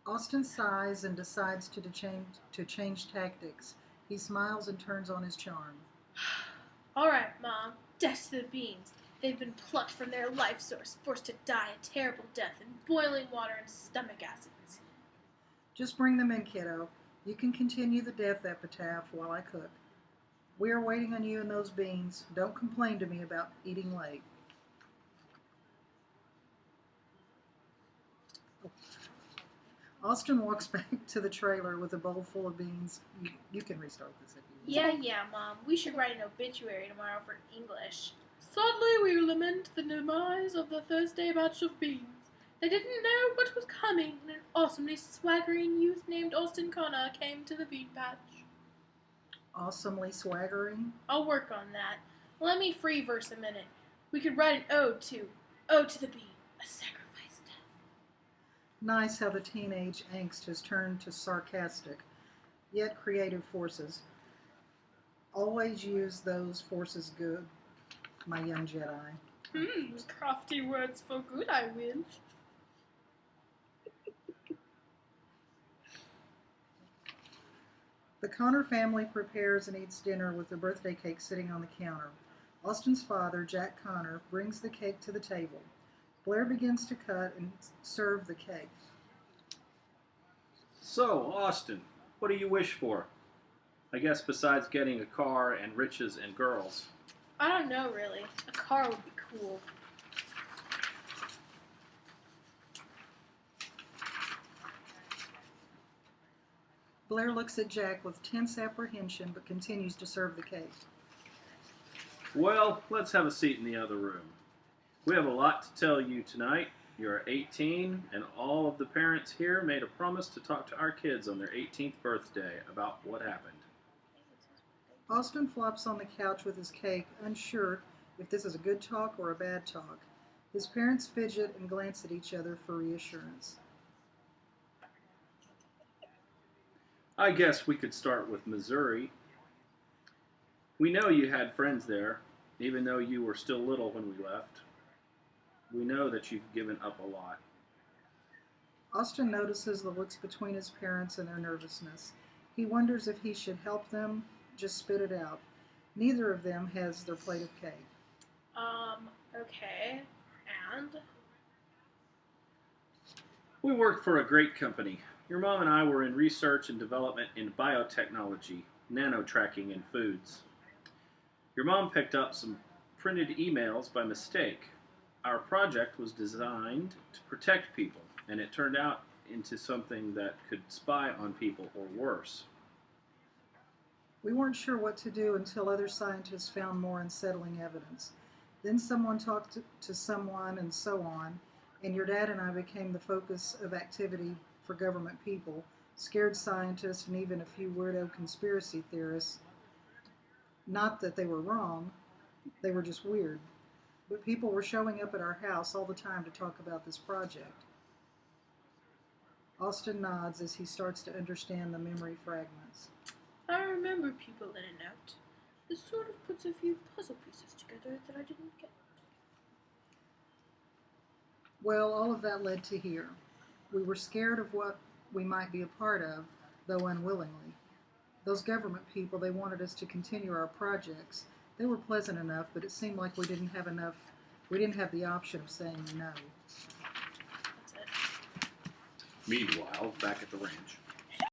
Austin sighs and decides to change tactics. He smiles and turns on his charm. All right, Mom. Death to the beans. They've been plucked from their life source, forced to die a terrible death in boiling water and stomach acids. Just bring them in, kiddo. You can continue the death epitaph while I cook. We are waiting on you and those beans. Don't complain to me about eating late. Austin walks back to the trailer with a bowl full of beans. You can restart this if you want. Yeah, Mom. We should write an obituary tomorrow for English. Sadly, we lament the demise of the Thursday batch of beans. They didn't know what was coming when an awesomely swaggering youth named Austin Connor came to the bean patch. Awesomely swaggering? I'll work on that. Let me free verse a minute. We could write an ode to the bean, a sacrifice death. Nice how the teenage angst has turned to sarcastic, yet creative forces. Always use those forces good, my young Jedi. Crafty words for good, I will. The Connor family prepares and eats dinner with the birthday cake sitting on the counter. Austin's father, Jack Connor, brings the cake to the table. Blair begins to cut and serve the cake. So, Austin, what do you wish for? I guess besides getting a car and riches and girls. I don't know, really. A car would be cool. Blair looks at Jack with tense apprehension but continues to serve the cake. Well, let's have a seat in the other room. We have a lot to tell you tonight. You're 18, and all of the parents here made a promise to talk to our kids on their 18th birthday about what happened. Austin flops on the couch with his cake, unsure if this is a good talk or a bad talk. His parents fidget and glance at each other for reassurance. I guess we could start with Missouri. We know you had friends there, even though you were still little when we left. We know that you've given up a lot. Austin notices the looks between his parents and their nervousness. He wonders if he should help them, just spit it out. Neither of them has their plate of cake. Okay. And? We worked for a great company. Your mom and I were in research and development in biotechnology, nano-tracking in foods. Your mom picked up some printed emails by mistake. Our project was designed to protect people, and it turned out into something that could spy on people or worse. We weren't sure what to do until other scientists found more unsettling evidence. Then someone talked to someone and so on, and your dad and I became the focus of activity for government people, scared scientists, and even a few weirdo conspiracy theorists. Not that they were wrong, they were just weird. But people were showing up at our house all the time to talk about this project. Austin nods as he starts to understand the memory fragments. I remember people in and out. This sort of puts a few puzzle pieces together that I didn't get. Well, all of that led to here. We were scared of what we might be a part of, though unwillingly. Those government people, they wanted us to continue our projects. They were pleasant enough, but it seemed like we didn't have the option of saying no. That's it. Meanwhile, back at the ranch.